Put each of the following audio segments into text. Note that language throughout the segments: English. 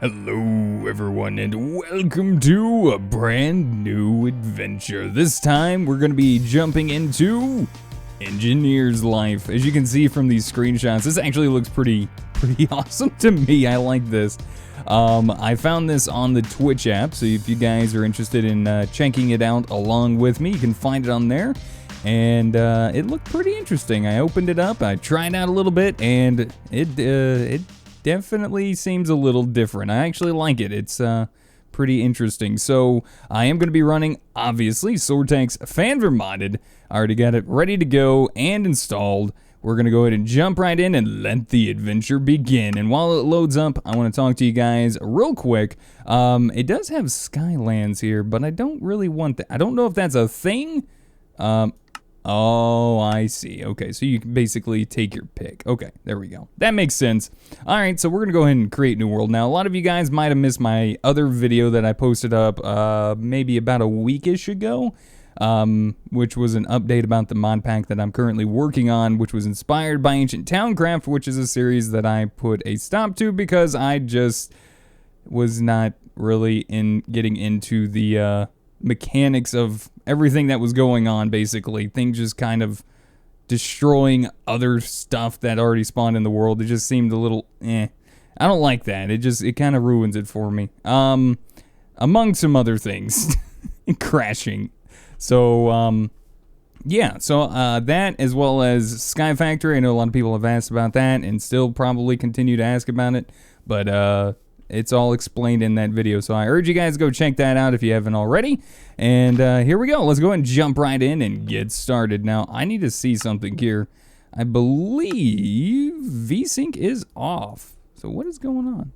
Hello everyone and welcome to a brand new adventure. This time we're going to be jumping into Engineer's Life. As you can see from these screenshots, this actually looks pretty awesome to me. I like this. I found this on the Twitch app, so if you guys are interested in checking it out along with me, you can find it on there. And it looked pretty interesting. I opened it up, I tried out a little bit, and it definitely seems a little different. I actually like it. It's pretty interesting. So I am going to be running, obviously, Sortex Fanver modded. I already got it ready to go and installed. We're going to go ahead and jump right in and let the adventure begin. And while it loads up, I want to talk to you guys real quick. It does have Skylands here, but I don't really want that. I don't know if that's a thing. Oh, I see. Okay, so you can basically take your pick. Okay, there we go. That makes sense. All right, so we're going to go ahead and create New World. Now, a lot of you guys might have missed my other video that I posted up maybe about a weekish ago, which was an update about the mod pack that I'm currently working on, which was inspired by Ancient Towncraft, which is a series that I put a stop to because I just was not really getting into the mechanics of everything that was going on. Basically, things just kind of destroying other stuff that already spawned in the world. It just seemed a little I don't like that. It kind of ruins it for me, among some other things. Crashing. So yeah, so that, as well as Sky Factory. I know a lot of people have asked about that and still probably continue to ask about it, but it's all explained in that video, so I urge you guys to go check that out if you haven't already. And here we go. Let's go ahead and jump right in and get started. Now, I need to see something here. I believe VSync is off. So what is going on?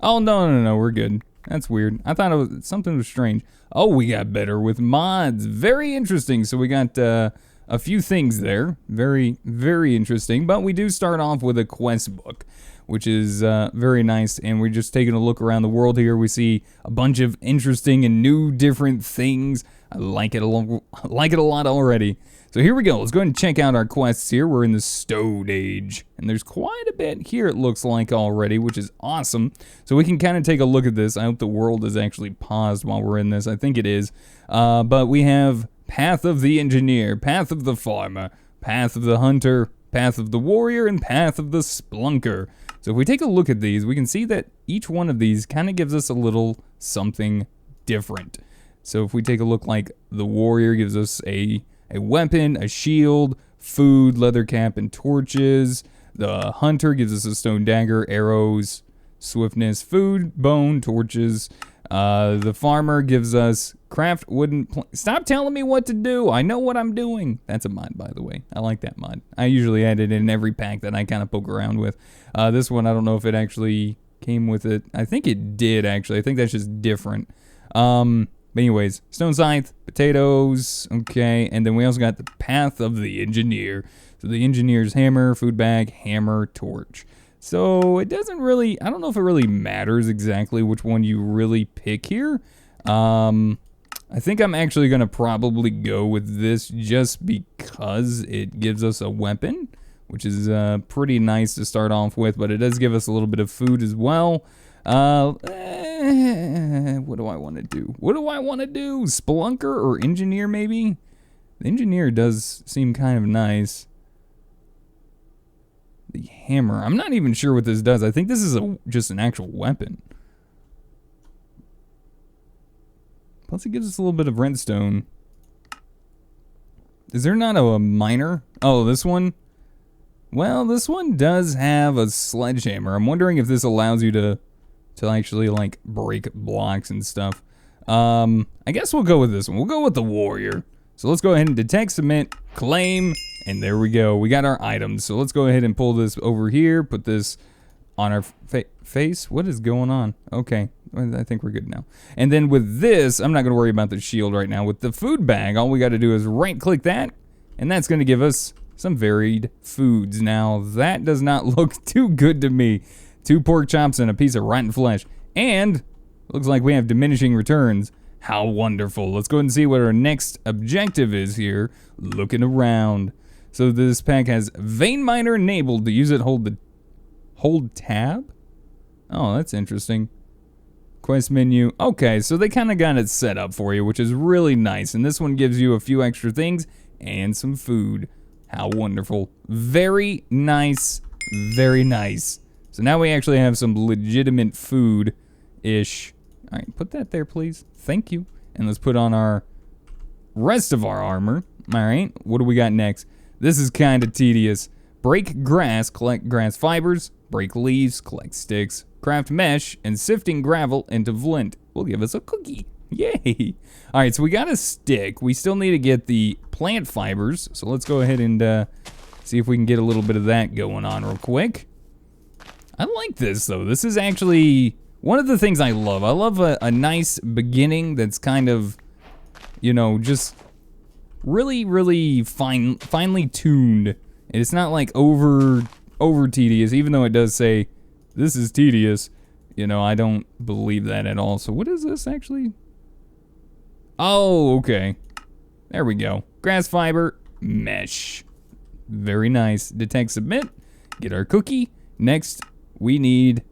Oh, no, we're good. That's weird. I thought something was strange. Oh, we got better with mods. Very interesting. So we got a few things there. Very, very interesting. But we do start off with a quest book, which is very nice, and we're just taking a look around the world here. We see a bunch of interesting and new different things. I like it a lot already. So here we go. Let's go ahead and check out our quests here. We're in the Stone Age, and there's quite a bit here, it looks like, already, which is awesome. So we can kind of take a look at this. I hope the world is actually paused while we're in this. I think it is. But we have Path of the Engineer, Path of the Farmer, Path of the Hunter, Path of the Warrior, and Path of the Splunker. So if we take a look at these, we can see that each one of these kind of gives us a little something different. So if we take a look, like the Warrior gives us a weapon, a shield, food, leather cap, and torches. The Hunter gives us a stone dagger, arrows, swiftness, food, bone, torches. The Farmer gives us craft wooden Stop telling me what to do. I know what I'm doing. That's a mod, by the way. I like that mod. I usually add it in every pack that I kind of poke around with. This one, I don't know if it actually came with it. I think it did, actually. I think that's just different. But anyways, stone scythe, potatoes, okay. And then we also got the Path of the Engineer. So the Engineer's hammer, food bag, hammer, torch. So it doesn't really, I don't know if it really matters exactly which one you really pick here. I think I'm actually going to probably go with this just because it gives us a weapon, which is pretty nice to start off with, but it does give us a little bit of food as well. What do I want to do? Spelunker or Engineer, maybe? The Engineer does seem kind of nice. The hammer. I'm not even sure what this does. I think this is just an actual weapon. Plus it gives us a little bit of redstone. Is there not a miner? Oh, this one? Well, this one does have a sledgehammer. I'm wondering if this allows you to actually, like, break blocks and stuff. I guess we'll go with this one. We'll go with the Warrior. So let's go ahead and detect, submit, claim, and there we go. We got our items. So let's go ahead and pull this over here, put this on our face. What is going on? Okay, I think we're good now. And then with this, I'm not going to worry about the shield right now. With the food bag, all we got to do is right-click that, and that's going to give us some varied foods. Now, that does not look too good to me. 2 pork chops and a piece of rotten flesh. And looks like we have diminishing returns. How wonderful. Let's go ahead and see what our next objective is here. Looking around. So this pack has Vein Miner enabled. To use it, hold tab? Oh, that's interesting. Quest menu. Okay, so they kind of got it set up for you, which is really nice. And this one gives you a few extra things and some food. How wonderful. Very nice. Very nice. So now we actually have some legitimate food-ish. All right, put that there, please. Thank you. And let's put on our rest of our armor. All right, what do we got next? This is kind of tedious. Break grass, collect grass fibers. Break leaves, collect sticks. Craft mesh, and sifting gravel into flint will give us a cookie. Yay! All right, so we got a stick. We still need to get the plant fibers. So let's go ahead and see if we can get a little bit of that going on real quick. I like this, though. This is actually one of the things I love. I love a nice beginning that's kind of, you know, just really, really finely tuned. And it's not like over tedious, even though it does say, this is tedious. You know, I don't believe that at all. So what is this actually? Oh, okay. There we go. Grass fiber, mesh. Very nice. Detect, submit. Get our cookie. Next, we need,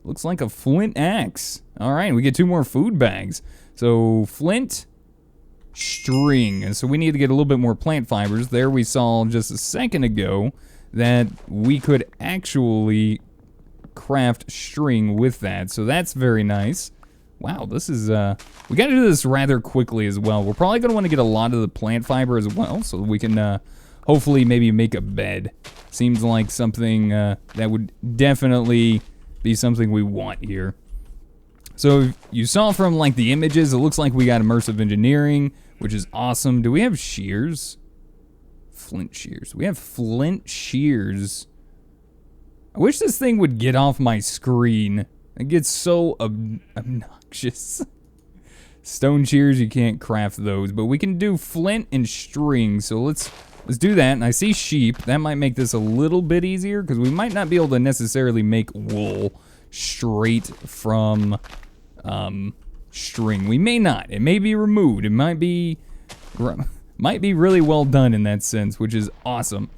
looks like a flint axe. All right, we get 2 more food bags. So flint, string. And so we need to get a little bit more plant fibers. There we saw just a second ago that we could actually craft string with that, so that's very nice. Wow, this is we gotta do this rather quickly as well. We're probably gonna want to get a lot of the plant fiber as well, so we can hopefully maybe make a bed. Seems like something that would definitely be something we want here. So you saw from like the images, it looks like we got immersive engineering, which is awesome. Do we have shears? Flint shears. We have flint shears. I wish this thing would get off my screen. It gets so obnoxious. Stone shears, you can't craft those, but we can do flint and string. So let's do that. And I see sheep. That might make this a little bit easier because we might not be able to necessarily make wool straight from string. We may not. It may be removed. It might be really well done in that sense, which is awesome.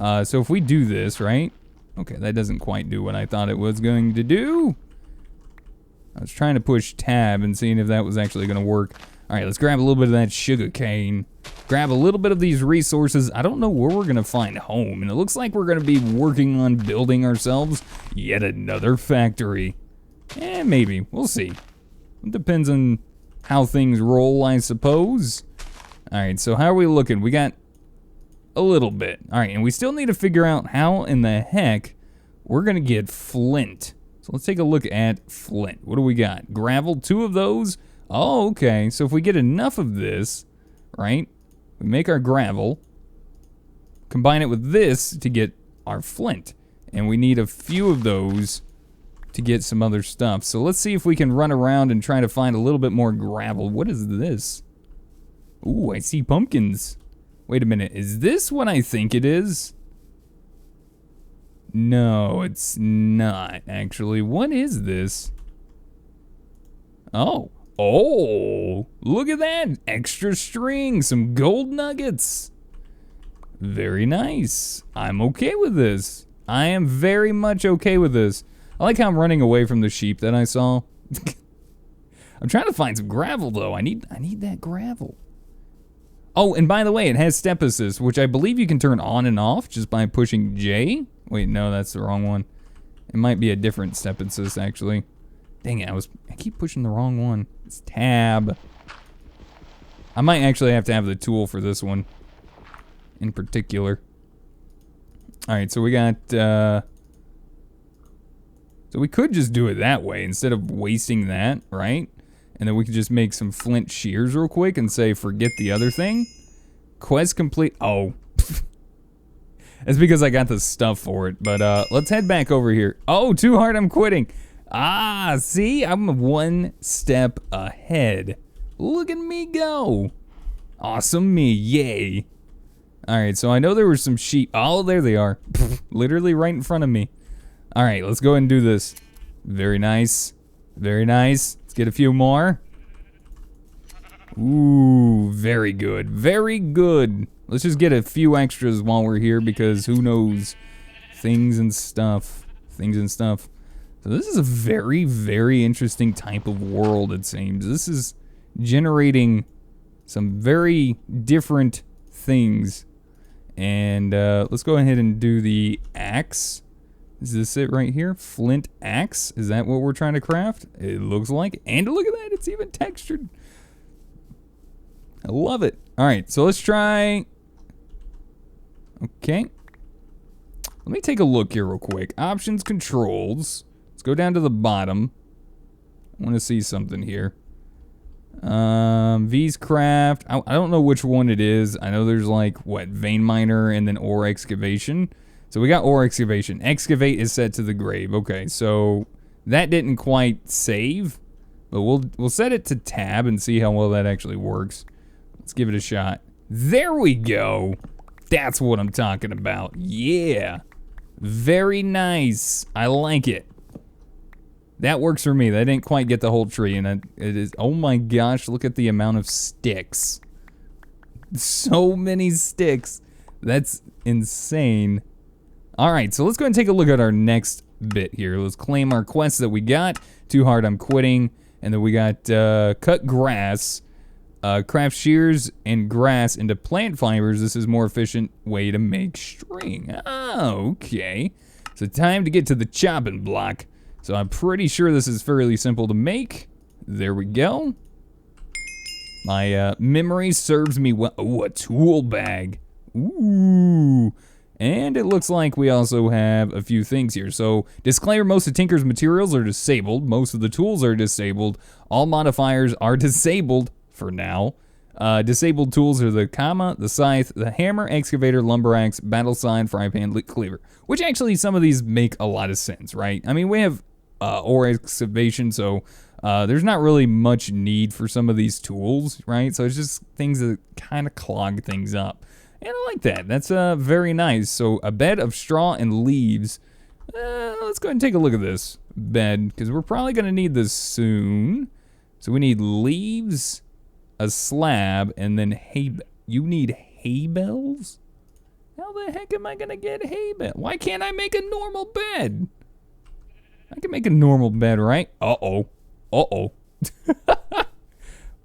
So if we do this, right? Okay, that doesn't quite do what I thought it was going to do. I was trying to push tab and seeing if that was actually going to work. All right, let's grab a little bit of that sugar cane. Grab a little bit of these resources. I don't know where we're going to find home, and it looks like we're going to be working on building ourselves yet another factory. Maybe. We'll see. It depends on how things roll, I suppose. All right, so how are we looking? We got a little bit. All right, and we still need to figure out how in the heck we're going to get flint. So let's take a look at flint. What do we got? Gravel, 2 of those. Oh, okay. So if we get enough of this, right, we make our gravel, combine it with this to get our flint. And we need a few of those to get some other stuff. So let's see if we can run around and try to find a little bit more gravel. What is this? Ooh, I see pumpkins. Wait a minute, is this what I think it is? No, it's not, actually. What is this? Oh, look at that. Extra string, some gold nuggets. Very nice. I'm okay with this. I am very much okay with this. I like how I'm running away from the sheep that I saw. I'm trying to find some gravel, though. I need that gravel. Oh, and by the way, it has step assist, which I believe you can turn on and off just by pushing J. Wait, no, that's the wrong one. It might be a different step assist, actually. Dang it, I keep pushing the wrong one. It's tab. I might actually have to have the tool for this one in particular. All right, so we got, so we could just do it that way instead of wasting that, right? And then we could just make some flint shears real quick and say, forget the other thing. Quest complete. Oh. It's because I got the stuff for it. But let's head back over here. Oh, too hard, I'm quitting. Ah, see? I'm 1 step ahead. Look at me go. Awesome me, yay. All right, so I know there were some sheep. Oh, there they are. Literally right in front of me. All right, let's go ahead and do this. Very nice. Very nice. Let's get a few more. Ooh, very good. Very good. Let's just get a few extras while we're here because who knows? Things and stuff. Things and stuff. So this is a very, very interesting type of world, it seems. This is generating some very different things. And let's go ahead and do the axe. Is this it right here? Flint Axe? Is that what we're trying to craft? It looks like. And look at that, it's even textured. I love it. All right, so let's try. Okay. Let me take a look here real quick. Options, controls. Let's go down to the bottom. I want to see something here. V's craft. I don't know which one it is. I know there's like, what, vein miner and then ore excavation. So we got ore excavation. Excavate is set to the grave. Okay, so that didn't quite save, but we'll set it to tab and see how well that actually works. Let's give it a shot. There we go. That's what I'm talking about. Yeah. Very nice. I like it. That works for me. That didn't quite get the whole tree, and it is, oh my gosh, look at the amount of sticks. So many sticks. That's insane. All right, so let's go ahead and take a look at our next bit here. Let's claim our quest that we got. Too hard, I'm quitting. And then we got cut grass, craft shears and grass into plant fibers. This is more efficient way to make string. Oh, okay. So time to get to the chopping block. So I'm pretty sure this is fairly simple to make. There we go. My memory serves me well. Ooh, a tool bag. Ooh. And it looks like we also have a few things here. So, disclaimer, most of Tinker's materials are disabled. Most of the tools are disabled. All modifiers are disabled for now. Disabled tools are the comma, the scythe, the hammer, excavator, lumber axe, battle sign, fry pan, cleaver. Which actually, some of these make a lot of sense, right? I mean, we have ore excavation, so there's not really much need for some of these tools, right? So it's just things that kind of clog things up. And I like that. That's very nice. So a bed of straw and leaves. Let's go ahead and take a look at this bed, because we're probably going to need this soon. So we need leaves, a slab, and then hay. You need hay bales? How the heck am I going to get hay bales? Why can't I make a normal bed? I can make a normal bed, right? Uh-oh. Uh-oh.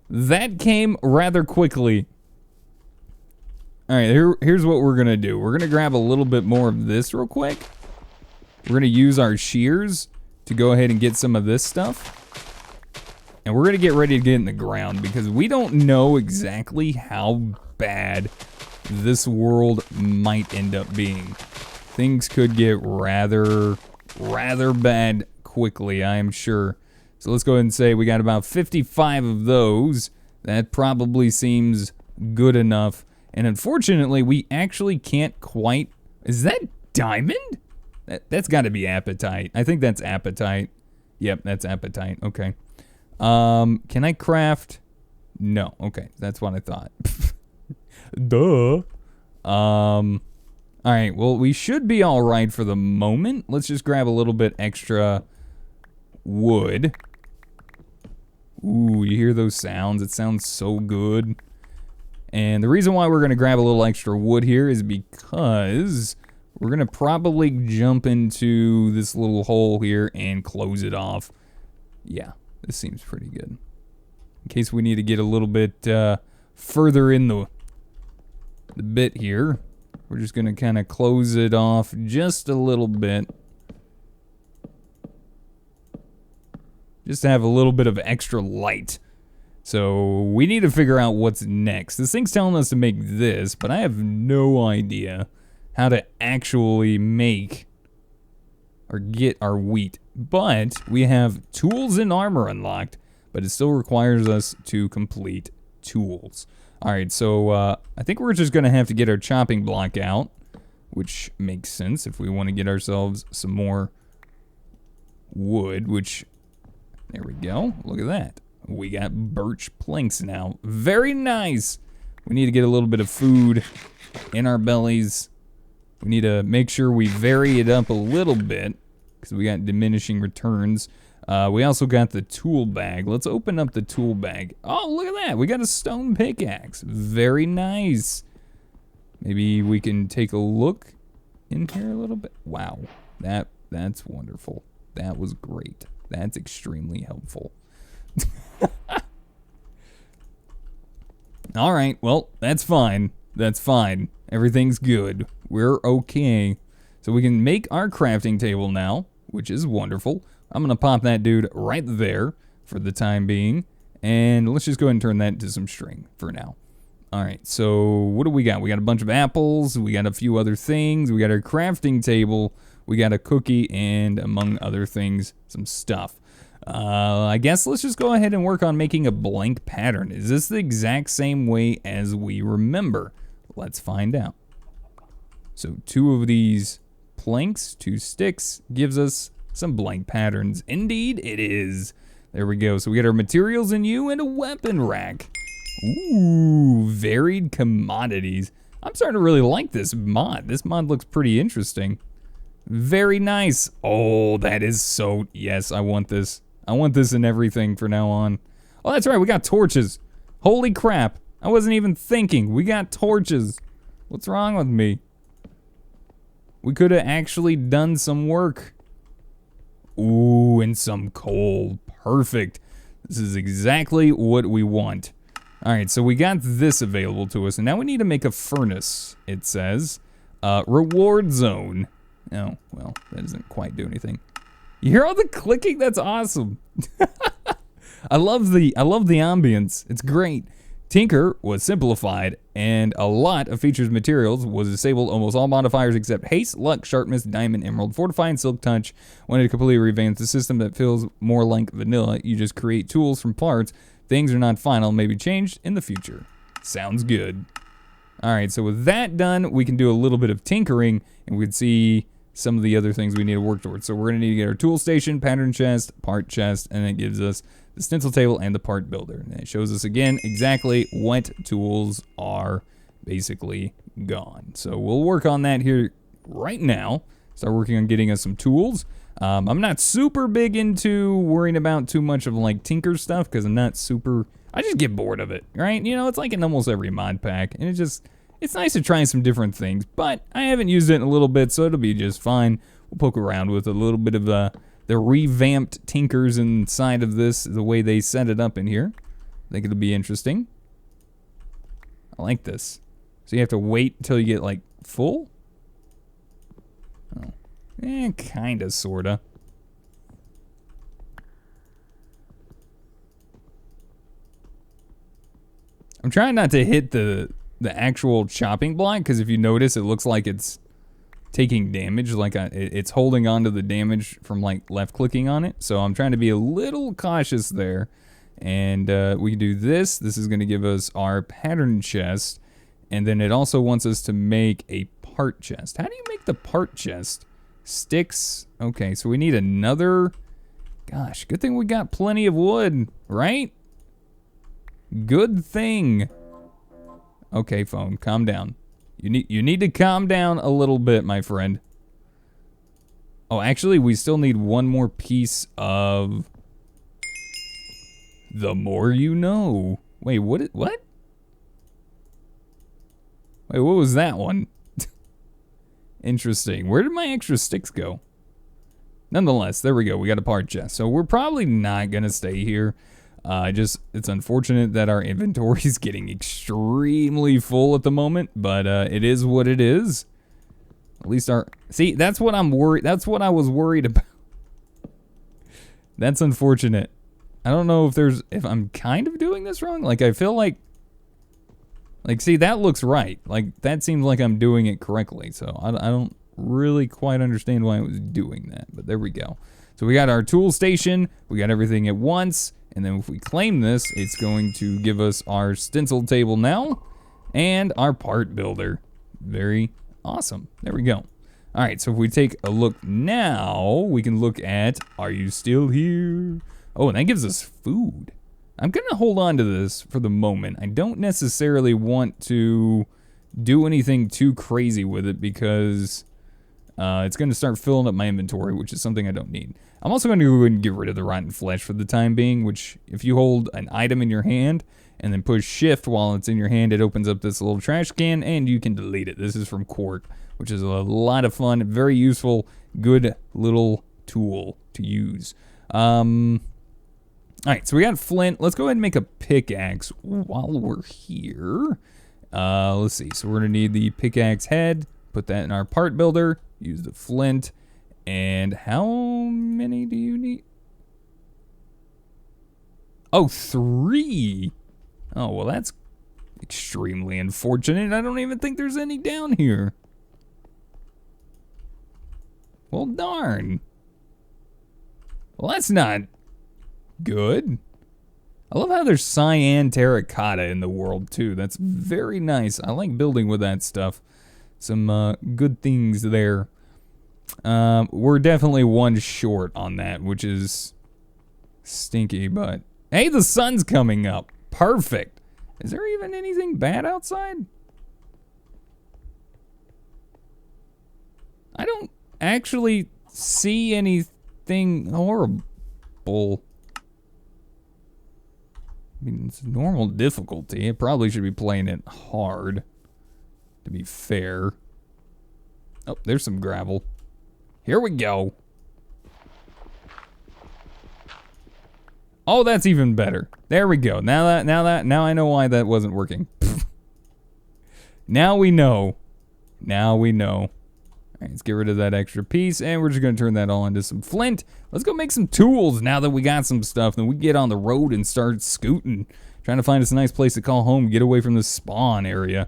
That came rather quickly. All right, here's what we're gonna do. We're gonna grab a little bit more of this real quick. We're gonna use our shears to go ahead and get some of this stuff. And we're gonna get ready to get in the ground, because we don't know exactly how bad this world might end up being. Things could get rather bad quickly, I am sure. So let's go ahead and say we got about 55 of those. That probably seems good enough. And unfortunately, we actually can't quite... Is that diamond? That's got to be apatite. I think that's apatite. Yep, that's apatite. Okay. Can I craft... No. Okay, that's what I thought. Duh. Alright, well, we should be alright for the moment. Let's just grab a little bit extra wood. Ooh, you hear those sounds? It sounds so good. And the reason why we're going to grab a little extra wood here is because we're going to probably jump into this little hole here and close it off. Yeah, this seems pretty good. In case we need to get a little bit further in the bit here, we're just going to kind of close it off just a little bit. Just to have a little bit of extra light. So we need to figure out what's next. This thing's telling us to make this, but I have no idea how to actually make or get our wheat. But we have tools and armor unlocked, but it still requires us to complete tools. All right, so I think we're just gonna have to get our chopping block out, which makes sense if we want to get ourselves some more wood, which, there we go, look at that. We got birch planks now. Very nice. We need to get a little bit of food in our bellies. We need to make sure we vary it up a little bit, because we got diminishing returns. We also got the tool bag. Let's open up the tool bag. Oh, look at that. We got a stone pickaxe. Very nice. Maybe we can take a look in here a little bit. Wow. That's wonderful. That was great. That's extremely helpful. All right, well, that's fine. That's fine. Everything's good. We're okay. So we can make our crafting table now, which is wonderful. I'm going to pop that dude right there for the time being. And let's just go ahead and turn that into some string for now. All right, so what do we got? We got a bunch of apples. We got a few other things. We got our crafting table. We got a cookie and, among other things, some stuff. I guess let's just go ahead and work on making a blank pattern. Is this the exact same way as we remember? Let's find out. So 2 of these planks, 2 sticks, gives us some blank patterns. Indeed, it is. There we go. So we got our materials in you and a weapon rack. Ooh, varied commodities. I'm starting to really like this mod. This mod looks pretty interesting. Very nice. Oh, that is so... Yes, I want this. I want this in everything from now on. Oh, that's right. We got torches. Holy crap. I wasn't even thinking. We got torches. What's wrong with me? We could have actually done some work. Ooh, and some coal. Perfect. This is exactly what we want. All right, so we got this available to us, and now we need to make a furnace, it says. Reward zone. Oh, well, that doesn't quite do anything. You hear all the clicking? That's awesome. I love the ambience. It's great. Tinker was simplified, and a lot of features materials was disabled. Almost all modifiers except haste, luck, sharpness, diamond, emerald, fortify, and silk touch. When it completely revamps the system that feels more like vanilla, you just create tools from parts. Things are not final, may be changed in the future. Sounds good. All right, so with that done, we can do a little bit of tinkering, and we can see some of the other things we need to work towards. So we're gonna need to get our tool station, pattern chest, part chest, and it gives us the stencil table and the part builder. And it shows us again exactly what tools are basically gone. So we'll work on that here right now. Start working on getting us some tools. I'm not super big into worrying about too much of like Tinker stuff because I'm not super, I just get bored of it, right? You know, it's like in almost every mod pack, and it's nice to try some different things, but I haven't used it in a little bit, so it'll be just fine. We'll poke around with a little bit of the revamped Tinkers inside of this, the way they set it up in here. I think it'll be interesting. I like this. So you have to wait until you get like full? Oh. Kinda, sorta. I'm trying not to hit the actual chopping block, because if you notice, it looks like it's taking damage, like it's holding on to the damage from like left clicking on it. So I'm trying to be a little cautious there. And we can do this. This is going to give us our pattern chest. And then it also wants us to make a part chest. How do you make the part chest? Sticks. Okay, so we need another. Gosh, good thing we got plenty of wood, right? Good thing. Okay, phone, calm down. You need to calm down a little bit, my friend. Oh, actually, we still need one more piece of the more you know. Wait, what? Wait, what was that one? Interesting. Where did my extra sticks go? Nonetheless, there we go. We got a part chest. So we're probably not gonna stay here. It's unfortunate that our inventory is getting extremely full at the moment, but it is what it is. At least see, that's what I'm worried. That's what I was worried about. That's unfortunate. I don't know if I'm kind of doing this wrong. Like I feel like see, that looks right. Like that seems like I'm doing it correctly. So I don't really quite understand why I was doing that, but there we go. So we got our tool station. We got everything at once. And then if we claim this, it's going to give us our stencil table now and our part builder. Very awesome. There we go. All right, so if we take a look now, we can look at, are you still here? Oh, and that gives us food. I'm going to hold on to this for the moment. I don't necessarily want to do anything too crazy with it because it's going to start filling up my inventory, which is something I don't need. I'm also going to go ahead and get rid of the rotten flesh for the time being, which if you hold an item in your hand and then push shift while it's in your hand, it opens up this little trash can and you can delete it. This is from Quark, which is a lot of fun, very useful, good little tool to use. Alright, so we got flint. Let's go ahead and make a pickaxe while we're here. Let's see. So we're going to need the pickaxe head. Put that in our part builder. Use the flint. And how many do you need? Oh, 3. Oh, well, that's extremely unfortunate. I don't even think there's any down here. Well, darn. Well, that's not good. I love how there's cyan terracotta in the world, too. That's very nice. I like building with that stuff. Some good things there. We're definitely one short on that, which is stinky, but hey, the sun's coming up. Perfect. Is there even anything bad outside? I don't actually see anything horrible. I mean, it's normal difficulty. It probably should be playing it hard, to be fair. Oh, there's some gravel. Here we go. Oh, that's even better. There we go. Now I know why that wasn't working. Now we know. Now we know. All right, let's get rid of that extra piece, and we're just gonna turn that all into some flint. Let's go make some tools now that we got some stuff. Then we get on the road and start scooting, trying to find us a nice place to call home, get away from the spawn area.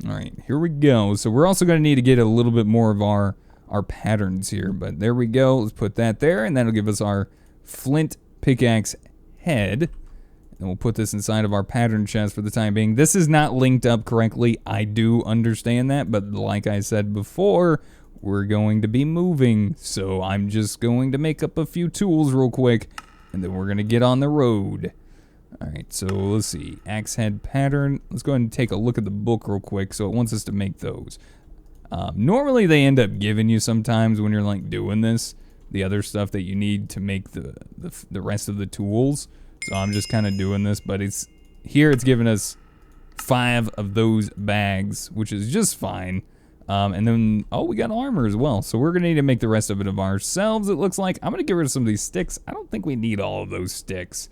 All right, here we go. So we're also gonna need to get a little bit more of our patterns here, but there we go. Let's put that there, and that'll give us our flint pickaxe head. And we'll put this inside of our pattern chest for the time being. This is not linked up correctly. I do understand that, but like I said before, we're going to be moving, so I'm just going to make up a few tools real quick, and then we're gonna get on the road. All right, so let's see, axe head pattern. Let's go ahead and take a look at the book real quick. So it wants us to make those. Normally they end up giving you sometimes when you're like doing this, the other stuff that you need to make the rest of the tools. So I'm just kind of doing this, but it's giving us 5 of those bags, which is just fine. And then, oh, we got armor as well. So we're gonna need to make the rest of it of ourselves, it looks like. I'm gonna get rid of some of these sticks. I don't think we need all of those sticks.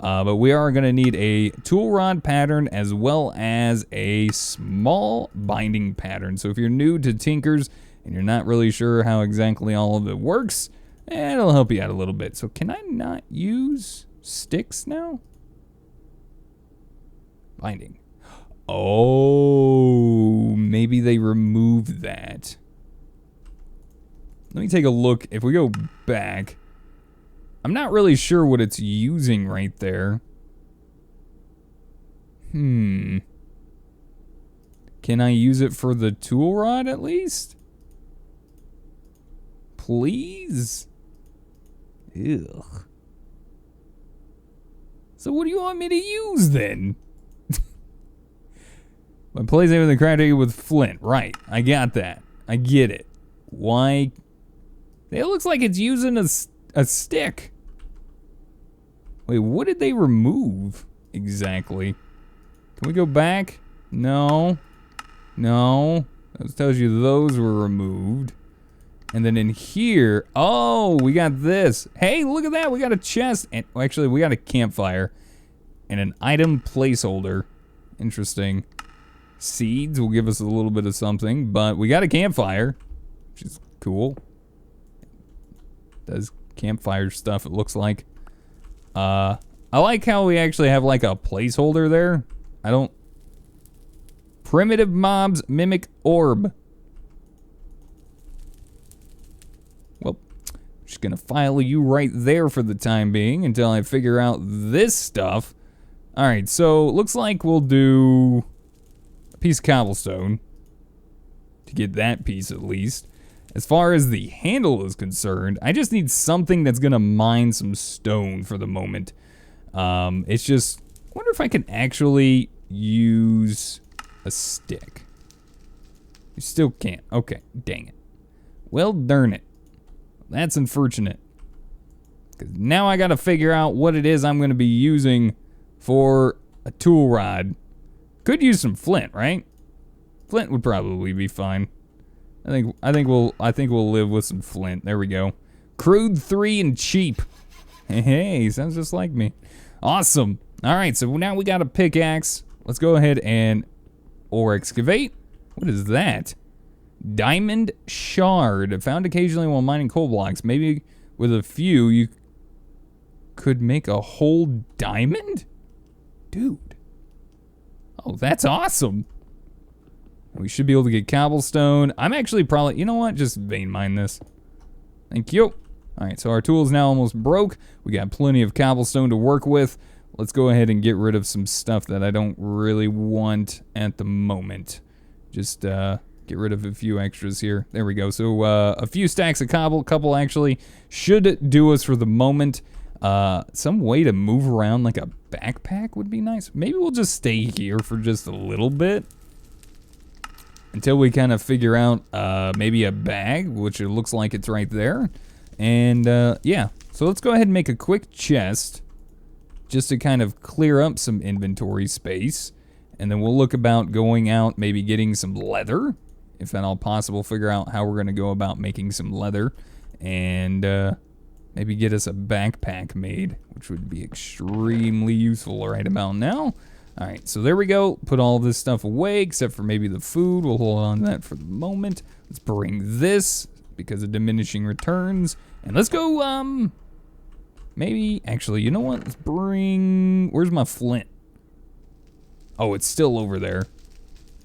But we are gonna need a tool rod pattern as well as a small binding pattern. So if you're new to Tinkers and you're not really sure how exactly all of it works, it'll help you out a little bit. So can I not use sticks now? Binding. Oh, maybe they removed that. Let me take a look. If we go back, I'm not really sure what it's using right there. Can I use it for the tool rod at least? Please? Ugh. So what do you want me to use then? I place it with the crafting with flint. Right, I got that. I get it. Why? It looks like it's using a stick. Wait, what did they remove exactly? Can we go back? No. No. That tells you those were removed. And then in here, oh, we got this. Hey, look at that. We got a chest. And well, actually, we got a campfire and an item placeholder. Interesting. Seeds will give us a little bit of something, but we got a campfire, which is cool. Does campfire stuff, it looks like. I like how we actually have like a placeholder there. Primitive mobs mimic orb. Well, I'm just gonna file you right there for the time being until I figure out this stuff. All right, so looks like we'll do a piece of cobblestone to get that piece at least. As far as the handle is concerned, I just need something that's gonna mine some stone for the moment. It's just, I wonder if I can actually use a stick. You still can't. Okay, dang it. Well, darn it. That's unfortunate. Because now I gotta figure out what it is I'm gonna be using for a tool rod. Could use some flint, right? Flint would probably be fine. I think we'll live with some flint. There we go. Crude 3 and cheap. Hey, sounds just like me. Awesome. All right, so now we got a pickaxe. Let's go ahead and ore excavate. What is that? Diamond shard, found occasionally while mining coal blocks. Maybe with a few, you could make a whole diamond? Dude. Oh, that's awesome. We should be able to get cobblestone. I'm actually probably, you know what? Just vein mine this. Thank you. All right, so our tool is now almost broke. We got plenty of cobblestone to work with. Let's go ahead and get rid of some stuff that I don't really want at the moment. Just get rid of a few extras here. There we go. So a few stacks of cobble, couple actually, should do us for the moment. Some way to move around like a backpack would be nice. Maybe we'll just stay here for just a little bit until we kind of figure out maybe a bag, which it looks like it's right there. And yeah, so let's go ahead and make a quick chest just to kind of clear up some inventory space. And then we'll look about going out, maybe getting some leather, if at all possible, figure out how we're gonna go about making some leather. And maybe get us a backpack made, which would be extremely useful right about now. All right, so there we go. Put all this stuff away, except for maybe the food. We'll hold on to that for the moment. Let's bring this, because of diminishing returns. And let's go, maybe, actually, you know what? Let's bring, where's my flint? Oh, it's still over there.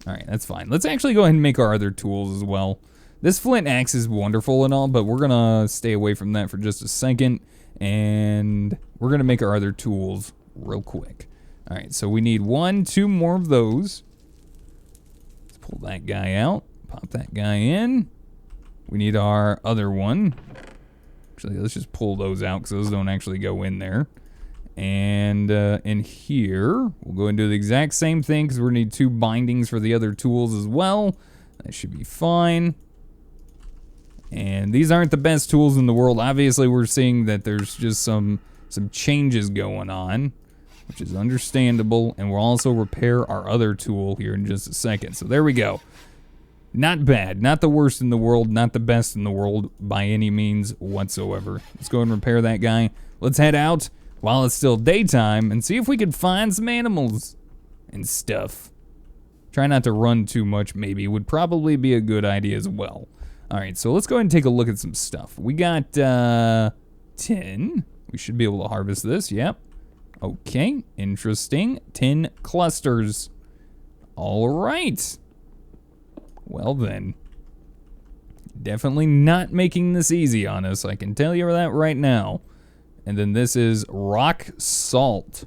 All right, that's fine. Let's actually go ahead and make our other tools as well. This flint axe is wonderful and all, but we're gonna stay away from that for just a second. And we're gonna make our other tools real quick. All right, so we need 1, 2 more of those. Let's pull that guy out, pop that guy in. We need our other one. Actually, let's just pull those out because those don't actually go in there. And in here, we'll go and do the exact same thing because we're gonna need 2 bindings for the other tools as well. That should be fine. And these aren't the best tools in the world. Obviously, we're seeing that there's just some changes going on, which is understandable. And we'll also repair our other tool here in just a second. So there we go. Not bad. Not the worst in the world. Not the best in the world by any means whatsoever. Let's go and repair that guy. Let's head out while it's still daytime and see if we can find some animals and stuff. Try not to run too much, maybe. Would probably be a good idea as well. All right, so let's go ahead and take a look at some stuff. We got 10. We should be able to harvest this, yep. Okay, interesting. 10 clusters. All right. Well then. Definitely not making this easy on us. I can tell you that right now. And then this is rock salt.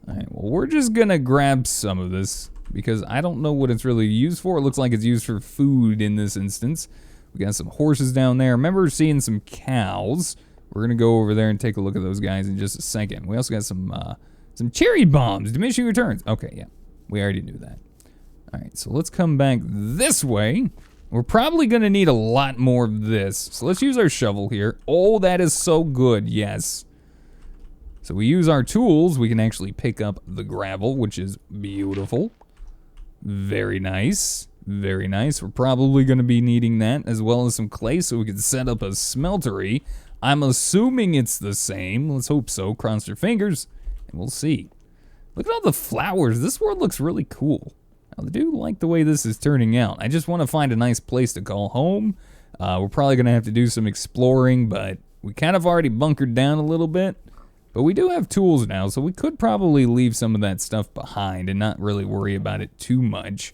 All right, well, we're just gonna grab some of this because I don't know what it's really used for. It looks like it's used for food in this instance. We got some horses down there. I remember seeing some cows. We're gonna go over there and take a look at those guys in just a second. We also got some cherry bombs, diminishing returns. Okay, yeah, we already knew that. All right, so let's come back this way. We're probably gonna need a lot more of this. So let's use our shovel here. Oh, that is so good, yes. So we use our tools, we can actually pick up the gravel, which is beautiful. Very nice, very nice. We're probably gonna be needing that as well as some clay so we can set up a smeltery. I'm assuming it's the same. Let's hope so, cross your fingers, and we'll see. Look at all the flowers. This world looks really cool. I do like the way this is turning out. I just want to find a nice place to call home. We're probably gonna have to do some exploring, but we kind of already bunkered down a little bit. But we do have tools now, so we could probably leave some of that stuff behind and not really worry about it too much.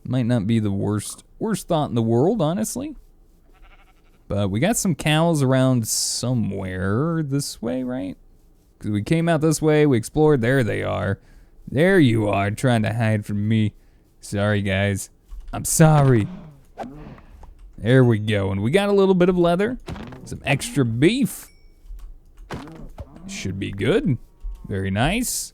Might not be the worst thought in the world, honestly. But we got some cows around somewhere this way, right? Because we came out this way, we explored, there they are. There you are, trying to hide from me. Sorry, guys. I'm sorry. There we go, and we got a little bit of leather, some extra beef. Should be good. Very nice.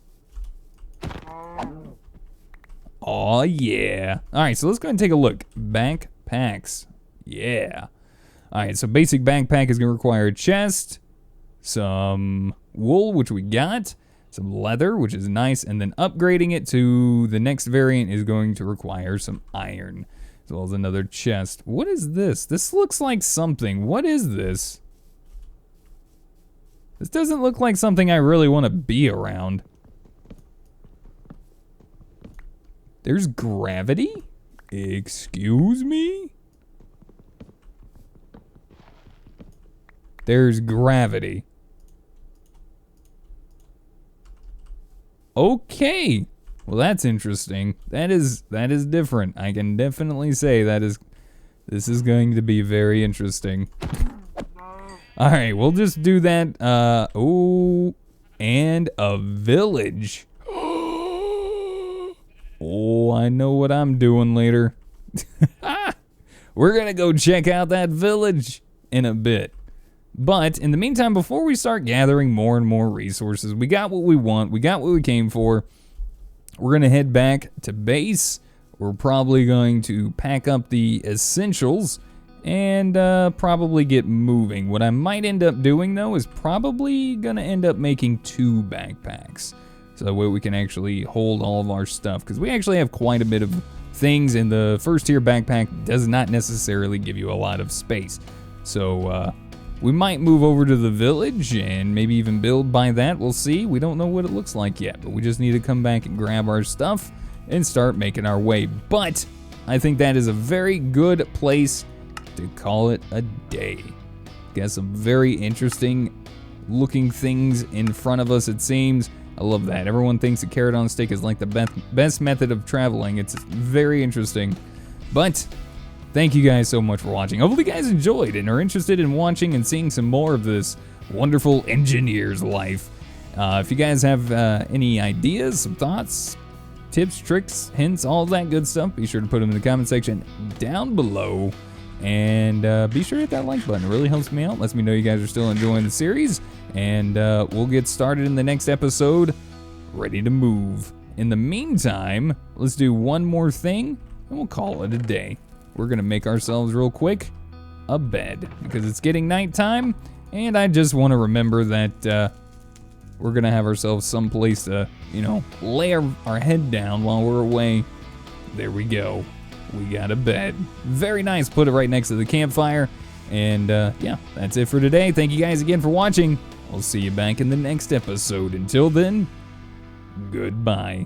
Oh yeah. All right, so let's go ahead and take a look. Backpacks. Yeah. All right, so basic backpack is gonna require a chest, some wool, which we got, some leather, which is nice, and then upgrading it to the next variant is going to require some iron. as well as another chest. What is this? This looks like something. What is this? This doesn't look like something I really want to be around. There's gravity? Excuse me? There's gravity. Okay. Well, that's interesting. That is different. I can definitely say this is going to be very interesting. All right, we'll just do that. Oh, and a village. Oh, I know what I'm doing later. We're gonna go check out that village in a bit. But in the meantime, before we start gathering more and more resources, we got what we want, we got what we came for. We're gonna head back to base. We're probably going to pack up the essentials and probably get moving. What I might end up doing though is probably gonna end up making 2 backpacks. So that way we can actually hold all of our stuff, because we actually have quite a bit of things, and the first tier backpack does not necessarily give you a lot of space. So we might move over to the village and maybe even build by that. We'll see. We don't know what it looks like yet, but we just need to come back and grab our stuff and start making our way. But I think that is a very good place to call it a day. Got some very interesting looking things in front of us, it seems. I love that. Everyone thinks a carrot on a stick is like the best method of traveling. It's very interesting. But thank you guys so much for watching. Hopefully you guys enjoyed and are interested in watching and seeing some more of this wonderful engineer's life. If you guys have any ideas, some thoughts, tips, tricks, hints, all that good stuff, be sure to put them in the comment section down below. And be sure to hit that like button. It really helps me out. Lets me know you guys are still enjoying the series. And we'll get started in the next episode, ready to move. In the meantime, let's do one more thing, and we'll call it a day. We're gonna make ourselves real quick a bed, because it's getting nighttime, and I just want to remember that we're gonna have ourselves some place to, lay our head down while we're away. There we go. We got a bed. Very nice. Put it right next to the campfire. And yeah, that's it for today. Thank you guys again for watching. I'll see you back in the next episode. Until then, goodbye.